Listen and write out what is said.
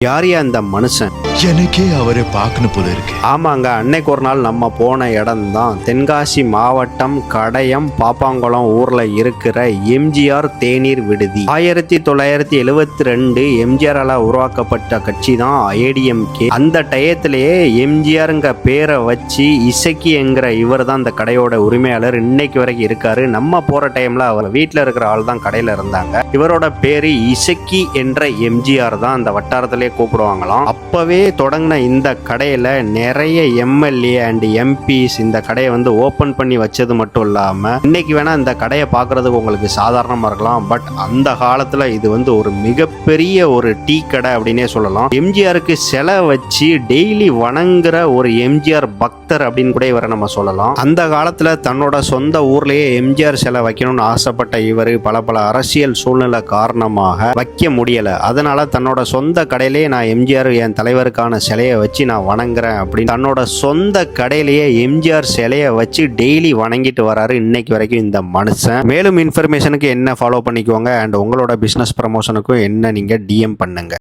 யாரையா அந்த மனுஷன்? எனக்கே அவரை பார்க்கணும் போல இருக்கு. ஆமாங்க, அன்னைக்கு ஒரு நாள் நம்ம போன இடம் தான் தென்காசி மாவட்டம் கடையம் பாப்பாங்குளம் ஊர்ல இருக்கிற எம்ஜிஆர் தேநீர் விடுதி. 1972 எம்ஜிஆரால உருவாக்கப்பட்ட கட்சி தான் ஏடிஎம்கே. அந்த டயத்திலேயே எம்ஜிஆருங்க பேரை வச்சு இசக்கி என்கிற இவர் தான் அந்த கடையோட உரிமையாளர். இன்னைக்கு வரைக்கும் இருக்காரு. நம்ம போற டைம்ல அவர் வீட்டுல இருக்கிற ஆள் தான் கடையில இருந்தாங்க. இவரோட பேரு இசக்கி என்ற எம்ஜிஆர் தான் அந்த வட்டாரத்திலே கூப்பிடுவாங்களாம். அப்பவே தொடங்கின இந்த கடையில நிறைய எம்எல்ஏ அண்ட் எம்பிஸ் இந்த கடையை வந்து ஓபன் பண்ணி வச்சது மட்டும் இல்லாம இன்னைக்கு வேணா இந்த கடையை பார்க்கறதுக்கு உங்களுக்கு சாதாரணமா இருக்கலாம். பட் அந்த காலத்துல இது வந்து ஒரு மிகப்பெரிய ஒரு டீ கடை அப்படின்னே சொல்லலாம். எம்ஜிஆருக்கு சிலை வச்சு டெய்லி வணங்குற ஒரு எம்ஜிஆர் பக்தர் அப்படின்னு கூட இவரை நம்ம சொல்லலாம். அந்த காலத்துல தன்னோட சொந்த ஊர்லயே எம்ஜிஆர் சிலை வைக்கணும்னு ஆசைப்பட்ட இவர் பல அரசியல் சூழ்நிலை காரணமாக வைக்க முடியல. அதனால தன்னோட சொந்த கடையிலே நான் எம்ஜிஆர் என் தலைவருக்கான சிலையை வச்சு நான் வணங்குறேன் அப்படின்னு தன்னோட சொந்த கடையிலேயே எம்ஜிஆர் சிலையை வச்சு டெய்லி வணங்கிட்டு வராரு இன்னைக்கு வரைக்கும் இந்த மனுஷன். மேலும் இன்ஃபர்மேஷனுக்கு என்ன ஃபாலோ பண்ணிக்கோங்க அண்ட் உங்களோட பிசினஸ் ப்ரமோஷனுக்கும் என்ன நீங்க டிஎம் பண்ணுங்க.